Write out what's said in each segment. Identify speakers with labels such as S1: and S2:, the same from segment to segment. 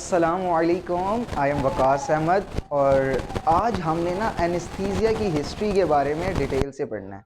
S1: अस्सलामुअलैकुम, I am Waqas Ahmad और आज हमने ना एनेस्थीसिया की हिस्ट्री के बारे में डिटेल से पढ़ना है।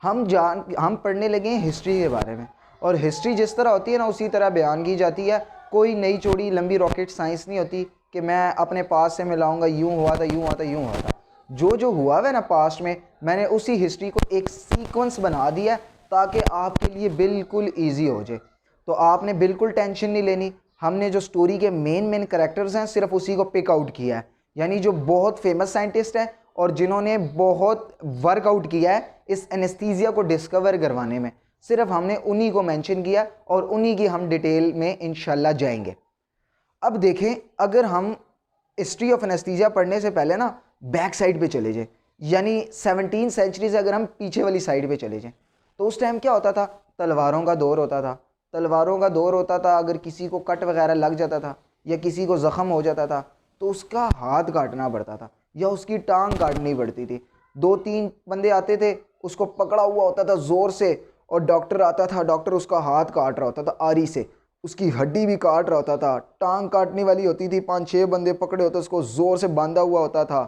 S1: हम पढ़ने लगे हैं हिस्ट्री के बारे में, और हिस्ट्री जिस तरह होती है ना उसी तरह बयान की जाती है। कोई नई चौड़ी लंबी रॉकेट साइंस नहीं होती कि मैं अपने पास से मिलाऊंगा, यूँ हुआ था, यूँ हुआ था, यूँ हुआ था। जो हुआ है ना पास्ट में, मैंने उसी हिस्ट्री को एक सीक्वेंस बना दिया ताकि आपके लिए बिल्कुल ईजी हो जाए। तो आपने बिल्कुल टेंशन नहीं लेनी। हमने जो स्टोरी के मेन कैरेक्टर्स हैं सिर्फ उसी को पिक आउट किया है, यानी जो बहुत फेमस साइंटिस्ट हैं और जिन्होंने बहुत वर्कआउट किया है इस एनेस्थीसिया को डिस्कवर करवाने में, सिर्फ हमने उन्हीं को मेंशन किया और उन्हीं की हम डिटेल में इंशाल्लाह जाएंगे। अब देखें, अगर हम हिस्ट्री ऑफ एनेस्थीसिया पढ़ने से पहले ना बैक साइड पे चले जाए, यानी 17वीं सेंचुरी से अगर हम पीछे वाली साइड पे चले जाएं, तो उस टाइम क्या होता था? तलवारों का दौर होता था। तलवारों का दौर होता था। अगर किसी को कट वगैरह लग जाता था या किसी को ज़ख़म हो जाता था तो उसका हाथ काटना पड़ता था या उसकी टांग काटनी पड़ती थी। 2-3 बंदे आते थे, उसको पकड़ा हुआ होता था ज़ोर से, और डॉक्टर आता था। डॉक्टर उसका हाथ काट रहा होता था आरी से, उसकी हड्डी भी काट रहा होता था। टांग काटने वाली होती थी, 5-6 बंदे पकड़े होते, उसको ज़ोर से बांधा हुआ होता था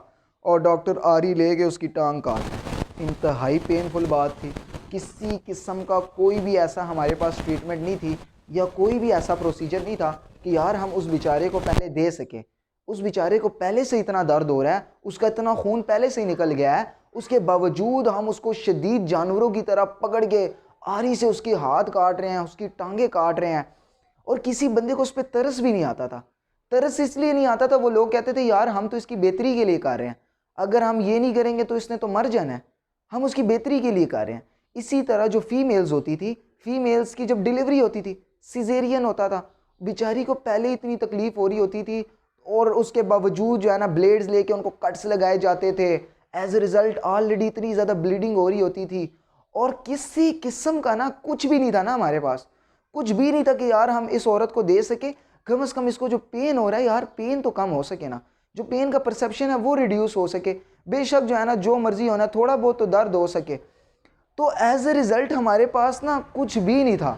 S1: और डॉक्टर आरी ले के उसकी टांग काट। इंतहाई पेनफुल बात थी। किसी किस्म का कोई भी ऐसा हमारे पास ट्रीटमेंट नहीं थी या कोई भी ऐसा प्रोसीजर नहीं था कि यार हम उस बेचारे को पहले दे सकें। उस बेचारे को पहले से इतना दर्द हो रहा है, उसका इतना खून पहले से ही निकल गया है, उसके बावजूद हम उसको शदीद जानवरों की तरह पकड़ के आरी से उसके हाथ काट रहे हैं, उसकी टांगें काट रहे हैं, और किसी बंदे को उस पर तरस भी नहीं आता था। तरस इसलिए नहीं आता था, वो लोग कहते थे यार हम तो इसकी बेहतरी के लिए कर रहे हैं, अगर हम ये नहीं करेंगे तो इसने तो मर जाना है, हम उसकी बेहतरी के लिए कर रहे हैं। इसी तरह जो फीमेल्स होती थी, फीमेल्स की जब डिलीवरी होती थी सिजेरियन होता था। बेचारी को पहले इतनी तकलीफ हो रही होती थी और उसके बावजूद जो है ना ब्लेड्स लेके उनको कट्स लगाए जाते थे। एज ए रिज़ल्ट ऑलरेडी इतनी ज़्यादा ब्लीडिंग हो रही होती थी और किसी किस्म का ना कुछ भी नहीं था ना हमारे पास, कुछ भी नहीं था कि यार हम इस औरत को दे सके। कम से कम इसको जो पेन हो रहा है यार, पेन तो कम हो सके ना, जो पेन का परसेप्शन है वो रिड्यूस हो सके। बेशक जो है ना जो मर्जी होना, थोड़ा बहुत तो दर्द हो सके। तो एज ए रिज़ल्ट हमारे पास ना कुछ भी नहीं था,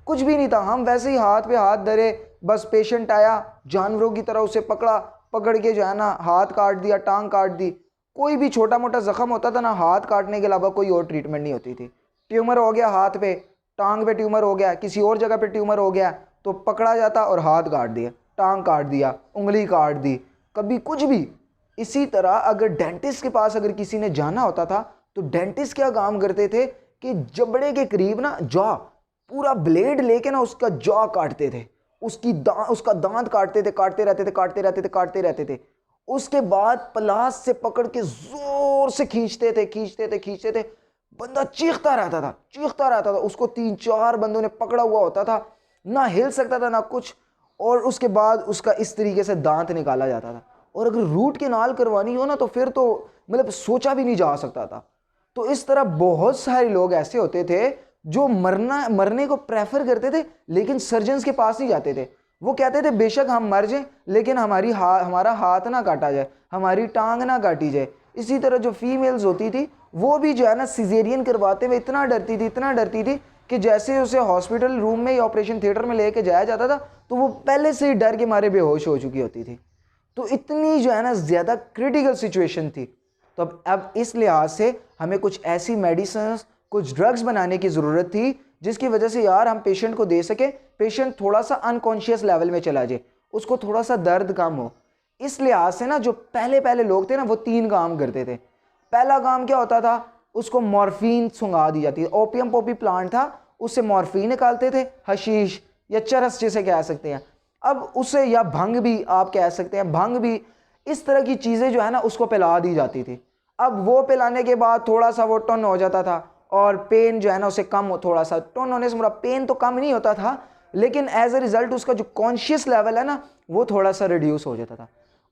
S1: कुछ भी नहीं था। हम वैसे ही हाथ पे हाथ धरे, बस पेशेंट आया, जानवरों की तरह उसे पकड़ा, पकड़ के जो है ना हाथ काट दिया, टांग काट दी। कोई भी छोटा मोटा ज़ख़म होता था ना, हाथ काटने के अलावा कोई और ट्रीटमेंट नहीं होती थी। ट्यूमर हो गया हाथ पे, टांग पे ट्यूमर हो गया, किसी और जगह पे ट्यूमर हो गया, तो पकड़ा जाता और हाथ काट दिया, टांग काट दिया, उंगली काट दी, कभी कुछ भी। इसी तरह अगर डेंटिस्ट के पास अगर किसी ने जाना होता था तो डेंटिस्ट क्या काम करते थे कि जबड़े के करीब ना जॉ, पूरा ब्लेड लेके ना उसका जॉ काटते थे, उसका दांत काटते थे, काटते रहते थे, काटते रहते थे, काटते रहते थे। उसके बाद प्लास से पकड़ के जोर से खींचते थे, खींचते थे, खींचते थे। बंदा चीखता रहता था, चीखता रहता था। उसको 3-4 बंदों ने पकड़ा हुआ होता था, ना हिल सकता था ना कुछ। और उसके बाद उसका इस तरीके से दांत निकाला जाता था। और अगर रूट केनाल करवानी हो ना तो फिर तो मतलब सोचा भी नहीं जा सकता था। तो इस तरह बहुत सारे लोग ऐसे होते थे जो मरने को प्रेफर करते थे, लेकिन सर्जन्स के पास नहीं जाते थे। वो कहते थे बेशक हम मर जाएं लेकिन हमारा हाथ ना काटा जाए, हमारी टांग ना काटी जाए। इसी तरह जो फीमेल्स होती थी वो भी जो है ना सिजेरियन करवाते हुए इतना डरती थी, इतना डरती थी कि जैसे उसे हॉस्पिटल रूम में या ऑपरेशन थिएटर में लेके जाया जाता था तो वो पहले से ही डर के मारे बेहोश हो चुकी होती थी। तो इतनी जो है ना ज़्यादा क्रिटिकल सिचुएशन थी। तो अब इस लिहाज से हमें कुछ ऐसी मेडिसिन, कुछ ड्रग्स बनाने की ज़रूरत थी जिसकी वजह से यार हम पेशेंट को दे सके, पेशेंट थोड़ा सा अनकॉन्शियस लेवल में चला जाए, उसको थोड़ा सा दर्द कम हो। इस लिहाज से ना जो पहले पहले लोग थे ना वो 3 काम करते थे। पहला काम क्या होता था? उसको मॉर्फिन सुंघा दी जाती है। ओपियम पॉपी प्लांट था, उससे मॉर्फिन निकालते थे, हशीश या चरस जिसे कह सकते हैं। अब उसे, या भंग भी आप कह सकते हैं, भंग भी, इस तरह की चीज़ें जो है ना उसको पिला दी जाती थी। अब वो पिलाने के बाद थोड़ा सा वो टन हो जाता था और पेन जो है ना उसे कम, थोड़ा सा टन होने से मेरा पेन तो कम नहीं होता था, लेकिन एज ए रिजल्ट उसका जो कॉन्शियस लेवल है ना वो थोड़ा सा रिड्यूस हो जाता था।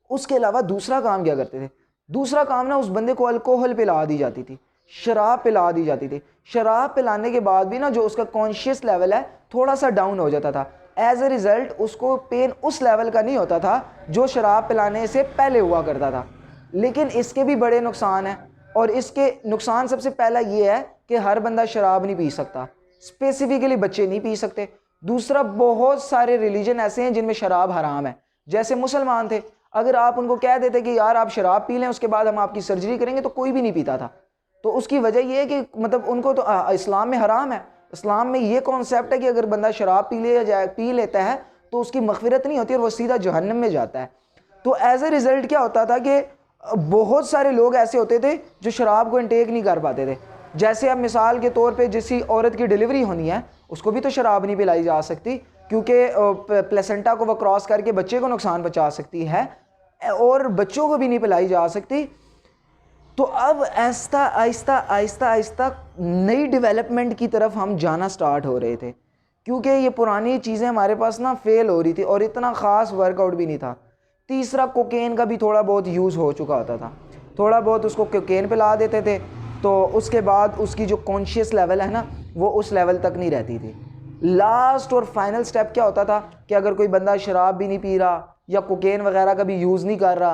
S1: उसके अलावा दूसरा काम क्या करते थे? दूसरा काम ना उस बंदे को अल्कोहल पिला दी जाती थी, शराब पिला दी जाती थी। शराब पिलाने के बाद भी ना जो उसका कॉन्शियस लेवल है थोड़ा सा डाउन हो जाता था। एज ए रिजल्ट उसको पेन उस लेवल का नहीं होता था जो शराब पिलाने से पहले हुआ करता था। लेकिन इसके भी बड़े नुकसान हैं, और इसके नुकसान सबसे पहला ये है कि हर बंदा शराब नहीं पी सकता, स्पेसिफिकली बच्चे नहीं पी सकते। दूसरा, बहुत सारे रिलीजन ऐसे हैं जिनमें शराब हराम है, जैसे मुसलमान थे, अगर आप उनको कह देते कि यार आप शराब पी लें उसके बाद हम आपकी सर्जरी करेंगे, तो कोई भी नहीं पीता था। तो उसकी वजह यह है कि मतलब उनको तो इस्लाम में हराम है, इस्लाम में ये कॉन्सेप्ट है कि अगर बंदा शराब पी लेता है तो उसकी मगफिरत नहीं होती और वो सीधा जहन्नम में जाता है। तो एज ए रिज़ल्ट क्या होता था कि बहुत सारे लोग ऐसे होते थे जो शराब को इनटेक नहीं कर पाते थे। जैसे अब मिसाल के तौर पे जिस औरत की डिलीवरी होनी है उसको भी तो शराब नहीं पिलाई जा सकती, क्योंकि प्लेसेंटा को वो क्रॉस करके बच्चे को नुकसान पहुंचा सकती है, और बच्चों को भी नहीं पिलाई जा सकती। तो अब आहिस्ता आहिस्ता आहिस्ता आहिस्ता नई डेवलपमेंट की तरफ हम जाना स्टार्ट हो रहे थे, क्योंकि ये पुरानी चीज़ें हमारे पास ना फेल हो रही थी और इतना ख़ास वर्कआउट भी नहीं था। तीसरा, कोकेन का भी थोड़ा बहुत यूज़ हो चुका होता था, थोड़ा बहुत उसको कोकेन पे ला देते थे, तो उसके बाद उसकी जो कॉन्शियस लेवल है ना वो उस लेवल तक नहीं रहती थी। लास्ट और फाइनल स्टेप क्या होता था कि अगर कोई बंदा शराब भी नहीं पी रहा या कोकेन वगैरह का भी यूज़ नहीं कर रहा,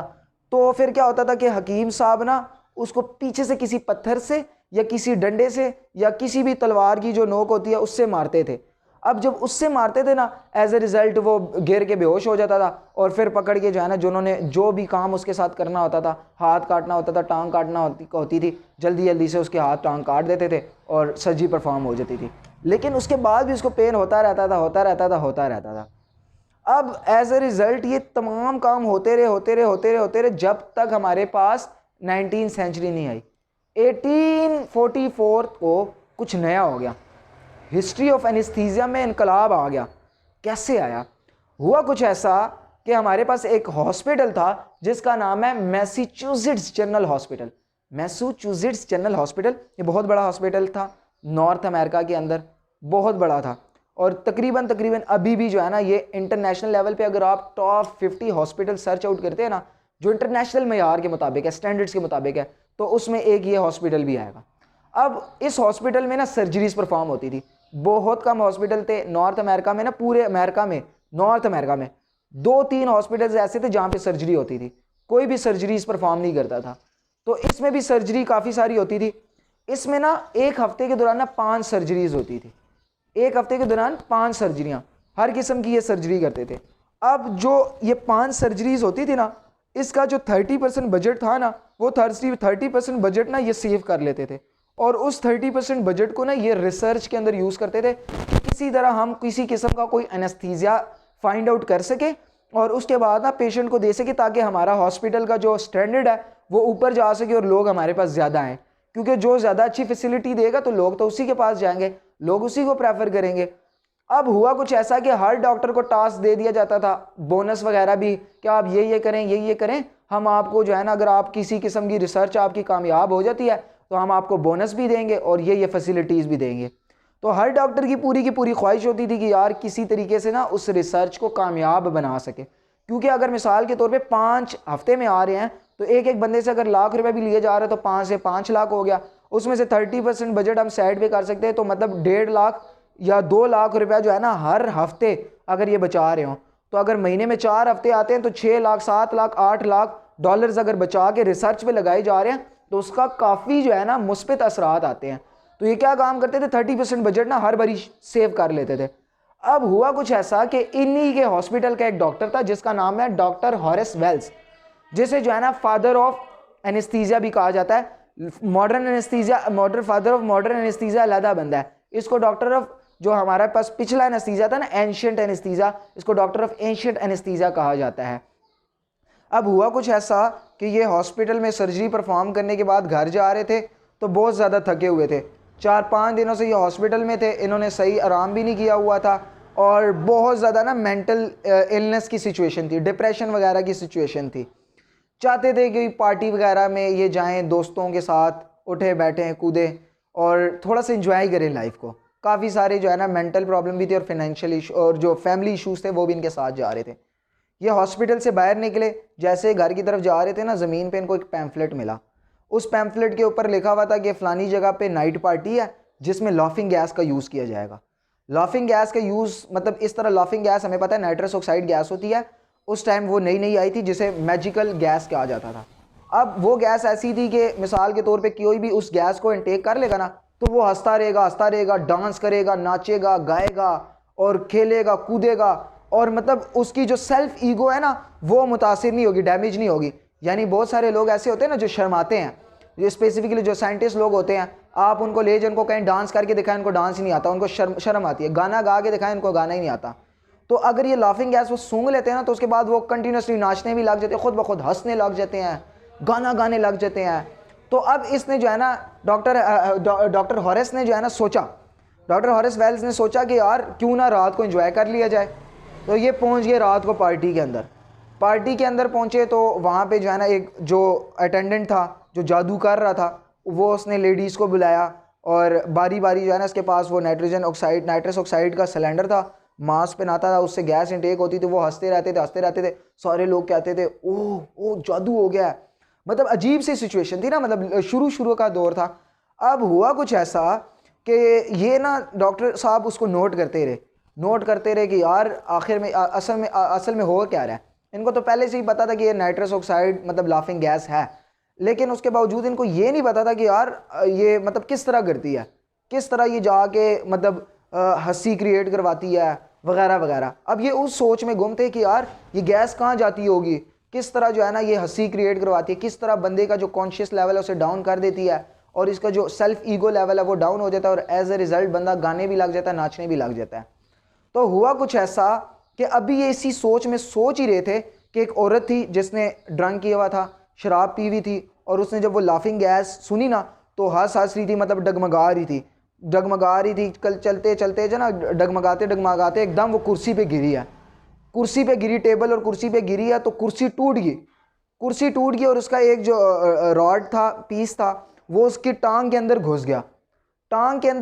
S1: तो फिर क्या होता था कि हकीम साहब ना उसको पीछे से किसी पत्थर से या किसी डंडे से या किसी भी तलवार की जो नोक होती है उससे मारते थे। अब जब उससे मारते थे ना, एज ए रिज़ल्ट वो गिर के बेहोश हो जाता था, और फिर पकड़ के जो है ना जिन्होंने जो भी काम उसके साथ करना होता था, हाथ काटना होता था, टांग काटना होती थी, जल्दी जल्दी से उसके हाथ टांग काट देते थे और सर्जरी परफॉर्म हो जाती थी। लेकिन उसके बाद भी उसको पेन होता रहता था, होता रहता था, होता रहता था। अब एज ए रिज़ल्ट ये तमाम काम होते रहे जब तक हमारे पास 19वीं सेंचुरी नहीं आई। 1844 को कुछ नया हो गया, हिस्ट्री ऑफ एनेस्थीसिया में इनकलाब आ गया। कैसे आया? हुआ कुछ ऐसा कि हमारे पास एक हॉस्पिटल था जिसका नाम है Massachusetts general hospital. Massachusetts general hospital ये बहुत बड़ा हॉस्पिटल था, नॉर्थ अमेरिका के अंदर बहुत बड़ा था, और तकरीबन अभी भी जो है ना ये इंटरनेशनल लेवल पे अगर आप टॉप 50 हॉस्पिटल सर्च आउट करते हैं ना जो इंटरनेशनल मेयार के मुताबिक है, स्टैंडर्ड्स के मुताबिक है, तो उसमें एक ये हॉस्पिटल भी आएगा। अब इस हॉस्पिटल में ना सर्जरीज परफॉर्म होती थी। बहुत कम हॉस्पिटल थे नॉर्थ अमेरिका में ना, पूरे अमेरिका में, नॉर्थ अमेरिका में 2-3 हॉस्पिटल्स ऐसे थे जहाँ पे सर्जरी होती थी, कोई भी सर्जरीज परफॉर्म नहीं करता था। तो इसमें भी सर्जरी काफ़ी सारी होती थी। इसमें ना एक हफ्ते के दौरान ना 5 सर्जरीज होती थी, एक हफ्ते के दौरान 5 सर्जरियाँ, हर किस्म की ये सर्जरी करते थे। अब जो ये 5 सर्जरीज होती थी ना, इसका जो 30% बजट था ना, वो 30% बजट ना ये सेव कर लेते थे, और उस 30% बजट को ना ये रिसर्च के अंदर यूज़ करते थे कि किसी तरह हम किसी किस्म का कोई एनेस्थीसिया फाइंड आउट कर सके और उसके बाद ना पेशेंट को दे सके, ताकि हमारा हॉस्पिटल का जो स्टैंडर्ड है वो ऊपर जा सके और लोग हमारे पास ज़्यादा आएँ, क्योंकि जो ज़्यादा अच्छी फैसिलिटी देगा तो लोग तो उसी के पास जाएंगे, लोग उसी को प्रेफर करेंगे। अब हुआ कुछ ऐसा कि हर डॉक्टर को टास्क दे दिया जाता था, बोनस वगैरह भी, कि आप ये करें, ये करें, हम आपको जो है ना अगर आप किसी किस्म की रिसर्च आपकी कामयाब हो जाती है तो हम आपको बोनस भी देंगे और ये फैसिलिटीज़ भी देंगे। तो हर डॉक्टर की पूरी ख्वाहिश होती थी कि यार किसी तरीके से ना उस रिसर्च को कामयाब बना सके, क्योंकि अगर मिसाल के तौर पे 5 हफ्ते में आ रहे हैं तो एक बंदे से अगर लाख रुपए भी लिए जा रहे हैं तो 5 से 5 लाख हो गया, उसमें से 30% बजट हम साइड पे कर सकते हैं, तो मतलब 1.5 लाख या 2 लाख रुपया जो है ना हर हफ्ते अगर ये बचा रहे हो, तो अगर महीने में 4 हफ्ते आते हैं तो 6 लाख, 7 लाख, 8 लाख डॉलर्स अगर बचा के रिसर्च पे लगाए जा रहे हैं तो उसका काफ़ी जो है ना मुस्बित असरात आते हैं। तो ये क्या काम करते थे, 30% बजट ना हर बारी सेव कर लेते थे। अब हुआ कुछ ऐसा कि इन्हीं के हॉस्पिटल का एक डॉक्टर था जिसका नाम है डॉक्टर हॉरेस वेल्स, जिसे जो है ना फादर ऑफ एनेस्थीसिया भी कहा जाता है। Modern anaesthesia, father of modern anaesthesia अलहदा बंदा है। इसको डॉक्टर ऑफ, जो हमारे पास पिछला एनेस्थीसिया था ना एंशिएंट एनेस्थीसिया, इसको डॉक्टर ऑफ एंशिएंट एनेस्थीसिया कहा जाता है। अब हुआ कुछ ऐसा कि ये हॉस्पिटल में सर्जरी परफॉर्म करने के बाद घर जा रहे थे तो बहुत ज़्यादा थके हुए थे, 4-5 दिनों से ये हॉस्पिटल में थे, इन्होंने सही आराम भी नहीं किया हुआ था और बहुत ज़्यादा ना मेंटल इलनेस की सिचुएशन थी, डिप्रेशन वगैरह की सिचुएशन थी। चाहते थे कि पार्टी वगैरह में ये जाएं, दोस्तों के साथ उठे बैठें कूदें और थोड़ा सा इंजॉय करें लाइफ को। काफ़ी सारे जो है ना मेंटल प्रॉब्लम भी थी और फाइनेंशियल इशू और जो फैमिली इशूज़ थे वो भी इनके साथ जा रहे थे। ये हॉस्पिटल से बाहर निकले, जैसे घर की तरफ जा रहे थे ना, ज़मीन पे इनको एक पैम्फलेट मिला। उस पैम्फलेट के ऊपर लिखा हुआ था कि फ़लानी जगह पे नाइट पार्टी है जिसमें लाफिंग गैस का यूज़ किया जाएगा। लाफिंग गैस का यूज़ मतलब इस तरह, लाफिंग गैस हमें पता है नाइट्रस ऑक्साइड गैस होती है, उस टाइम वो नई आई थी जिसे मैजिकल गैस कहा जाता था। अब वो गैस ऐसी थी कि मिसाल के तौर पे कोई भी उस गैस को इनटेक कर लेगा ना तो वो हंसता रहेगा, डांस करेगा, नाचेगा, गाएगा और खेलेगा, कूदेगा और मतलब उसकी जो सेल्फ ईगो है ना वो मुतासिर नहीं होगी, डैमेज नहीं होगी। यानी बहुत सारे लोग ऐसे होते हैं ना जो शर्माते हैं, जो स्पेसिफिकली जो साइंटिस्ट लोग होते हैं, आप उनको ले जाए, उनको कहीं डांस करके दिखाएं, उनको डांस ही नहीं आता, उनको शर्म आती है। गाना गा के दिखाएं, उनको गाना ही नहीं आता। तो अगर ये लाफिंग गैस वो सूंघ लेते हैं ना, तो उसके बाद वो कंटिन्यूसली नाचने भी लग जाते हैं, खुद ब खुद हंसने लग जाते हैं, गाना गाने लग जाते हैं। तो अब इसने जो है ना डॉक्टर हॉरेस ने जो है ना सोचा, डॉक्टर हॉरेस वेल्स ने सोचा कि यार क्यों ना रात को एंजॉय कर लिया जाए। तो ये पहुंच गए रात को पार्टी के अंदर। पार्टी के अंदर पहुंचे तो वहाँ पे जो है ना एक जो अटेंडेंट था जो जादू कर रहा था, वो उसने लेडीज़ को बुलाया और बारी बारी जो है ना उसके पास वो नाइट्रस ऑक्साइड का सिलेंडर था, मास्क पहनाता था, उससे गैस इनटेक होती थी। वो हंसते रहते थे। सारे लोग कहते थे ओह जादू हो गया है। मतलब अजीब सी सिचुएशन थी ना, मतलब शुरू का दौर था। अब हुआ कुछ ऐसा कि ये ना डॉक्टर साहब उसको नोट करते रहे कि यार आखिर में असल में हो क्या रहा है। इनको तो पहले से ही पता था कि ये नाइट्रस ऑक्साइड मतलब लाफिंग गैस है, लेकिन उसके बावजूद इनको ये नहीं पता था कि यार ये मतलब किस तरह करती है, किस तरह ये जाके मतलब हंसी क्रिएट करवाती है वगैरह वगैरह। अब ये उस सोच में गुम थे कि यार ये गैस कहाँ जाती होगी, किस तरह जो है ना ये हंसी क्रिएट करवाती है, किस तरह बंदे का जो कॉन्शियस लेवल है उसे डाउन कर देती है और इसका जो सेल्फ ईगो लेवल है वो डाउन हो जाता है और एज ए रिजल्ट बंदा गाने भी लग जाता है, नाचने भी लग जाता है। तो हुआ कुछ ऐसा कि अभी ये इसी सोच में सोच ही रहे थे कि एक औरत थी जिसने ड्रंक किया हुआ था, शराब पी हुई थी, और उसने जब वो लाफिंग गैस सुनी ना तो हंस रही थी, मतलब डगमगा रही थी। कल चलते चलते जो ना डगमगाते एकदम वो कुर्सी पे गिरी, टेबल और कुर्सी पे गिरी है। तो कुर्सी टूट गई और उसका एक जो रॉड था, पीस था, वो उसकी टांग के अंदर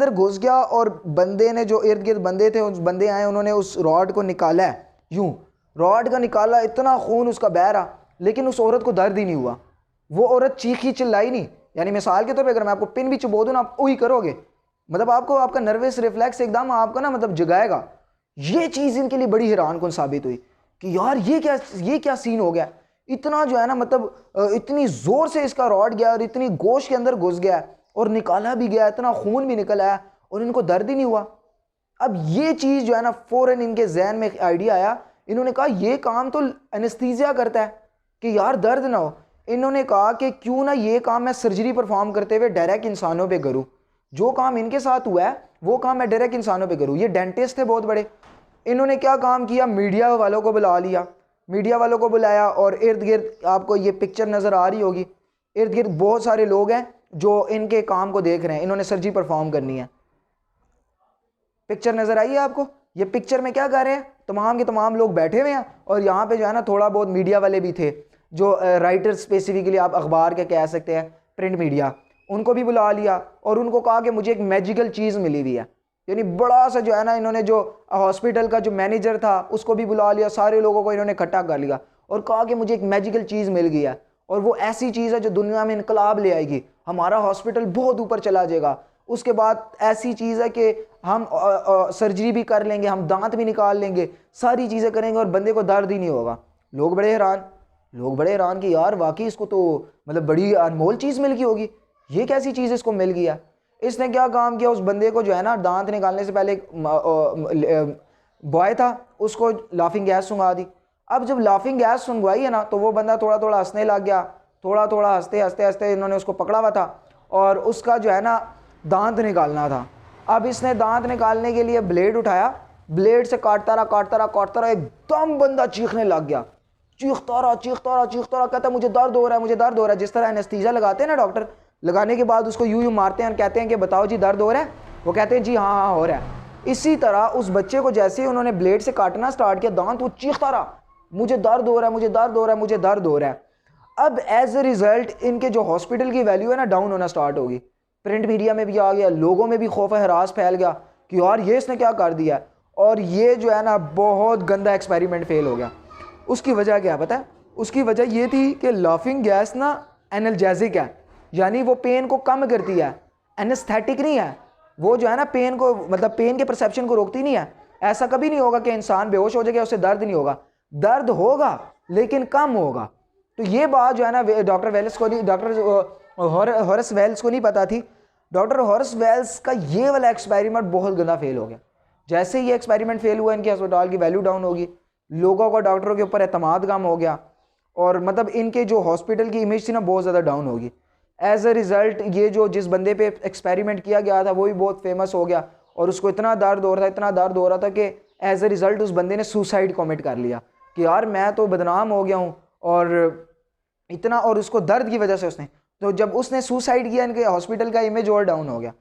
S1: घुस गया और बंदे ने जो इर्द गिर्द बंदे थे, उस बंदे आए, उन्होंने उस रॉड को निकाला है, यूं रॉड का निकाला, इतना खून उसका बह रहा, लेकिन उस औरत को दर्द ही नहीं हुआ। वो औरत चीखी चिल्लाई नहीं। यानी मिसाल के तौर पे अगर मैं आपको पिन भी चुबो दूं ना, आप वही करोगे, मतलब आपको आपका नर्वस रिफ्लेक्स एकदम आपका ना मतलब जगाएगा। ये चीज़ इनके लिए बड़ी हैरान कुन साबित हुई कि यार ये क्या सीन हो गया। इतना जो है ना मतलब इतनी ज़ोर से इसका रॉड गया और इतनी गोश्त के अंदर घुस गया और निकाला भी गया, इतना खून भी निकल आया और इनको दर्द ही नहीं हुआ। अब ये चीज़ जो है ना फ़ौरन इनके जहन में एक आइडिया आया। इन्होंने कहा ये काम तो एनेस्थीसिया करता है कि यार दर्द ना हो। इन्होंने कहा कि क्यों ना ये काम मैं सर्जरी परफॉर्म करते हुए डायरेक्ट इंसानों पे करूँ। जो काम इनके साथ हुआ है वो काम मैं डायरेक्ट इंसानों पे करूँ। ये डेंटिस्ट थे बहुत बड़े। इन्होंने क्या काम किया, मीडिया वालों को बुलाया और इर्द गिर्द आपको ये पिक्चर नज़र आ रही होगी, इर्द गिर्द बहुत सारे लोग हैं जो इनके काम को देख रहे हैं। इन्होंने सर्जरी परफॉर्म करनी है। पिक्चर नज़र आई है आपको? ये पिक्चर में क्या कर रहे हैं, तमाम के तमाम लोग बैठे हुए हैं और यहाँ पे जो है ना थोड़ा बहुत मीडिया वाले भी थे, जो राइटर स्पेसिफिकली आप अखबार के कह सकते हैं, प्रिंट मीडिया, उनको भी बुला लिया और उनको कहा कि मुझे एक मैजिकल चीज़ मिली हुई है। यानी बड़ा सा जो है ना, इन्होंने जो हॉस्पिटल का जो मैनेजर था उसको भी बुला लिया, सारे लोगों को इन्होंने इकट्ठा कर लिया और कहा कि मुझे एक मैजिकल चीज़ मिल गई है और वो ऐसी चीज़ है जो दुनिया में इनकलाब ले आएगी, हमारा हॉस्पिटल बहुत ऊपर चला जाएगा। उसके बाद ऐसी चीज़ है कि हम सर्जरी भी कर लेंगे, हम दांत भी निकाल लेंगे, सारी चीज़ें करेंगे और बंदे को दर्द ही नहीं होगा। लोग बड़े हैरान कि यार वाकई इसको तो मतलब बड़ी अनमोल चीज़ मिल गई होगी, ये कैसी चीज़ इसको मिल गई है। इसने क्या काम किया, उस बंदे को जो है ना दांत निकालने से पहले एक बॉय था, उसको लाफिंग गैस सूंघा दी। अब जब लाफिंग गैस सूंघवाई है ना तो वो बंदा थोड़ा थोड़ा हंसने लग गया, थोड़ा हंसते इन्होंने उसको पकड़ा हुआ था और उसका जो है ना दांत निकालना था। अब इसने दांत निकालने के लिए ब्लेड उठाया, ब्लेड से काटता रहा, एकदम बंदा चीखने लग गया, चीखता रहा, कहता मुझे दर्द हो रहा है। जिस तरह एनेस्थीसिया लगाते हैं ना डॉक्टर, लगाने के बाद उसको यूं मारते हैं और कहते हैं कि बताओ जी दर्द हो रहा है, वो कहते हैं जी हाँ हो रहा है। इसी तरह उस बच्चे को जैसे ही उन्होंने ब्लेड से काटना स्टार्ट किया, दांत वो चीखता रहा, मुझे दर्द हो रहा है। अब एज ए रिजल्ट इनके जो हॉस्पिटल की वैल्यू है ना डाउन होना स्टार्ट होगी। प्रिंट मीडिया में भी आ गया, लोगों में भी खौफ हरास फैल गया कि यार ये इसने क्या कर दिया, और ये जो है ना बहुत गंदा एक्सपेरिमेंट फेल हो गया। उसकी वजह क्या पता है? उसकी वजह ये थी कि लाफिंग गैस ना एनाल्जेसिक है, यानी वो पेन को कम करती है, एनेस्थेटिक नहीं है। वो जो है ना पेन को मतलब पेन के परसेप्शन को रोकती नहीं है। ऐसा कभी नहीं होगा कि इंसान बेहोश हो जाएगा, उसे दर्द नहीं होगा, दर्द होगा लेकिन कम होगा। तो ये बात जो है ना डॉक्टर हॉरेस वेल्स को नहीं पता थी। डॉक्टर हॉरेस वेल्स का ये वाला एक्सपेरिमेंट बहुत गंदा फेल हो गया। जैसे ही ये एक्सपेरिमेंट फेल हुआ, इनके अस्पताल की वैल्यू डाउन होगी, लोगों का डॉक्टरों के ऊपर एतमाद कम हो गया, और मतलब इनके जो हॉस्पिटल की इमेज थी ना बहुत ज़्यादा डाउन होगी। एज अ रिज़ल्ट ये जो जिस बंदे पे एक्सपेरिमेंट किया गया था वो भी बहुत फेमस हो गया, और उसको इतना दर्द हो रहा था, इतना दर्द हो रहा था कि एज अ रिज़ल्ट उस बंदे ने सुसाइड कमिट कर लिया कि यार मैं तो बदनाम हो गया हूँ, और इतना, और उसको दर्द की वजह से उसने, तो जब उसने सुसाइड किया इनके हॉस्पिटल का इमेज और डाउन हो गया।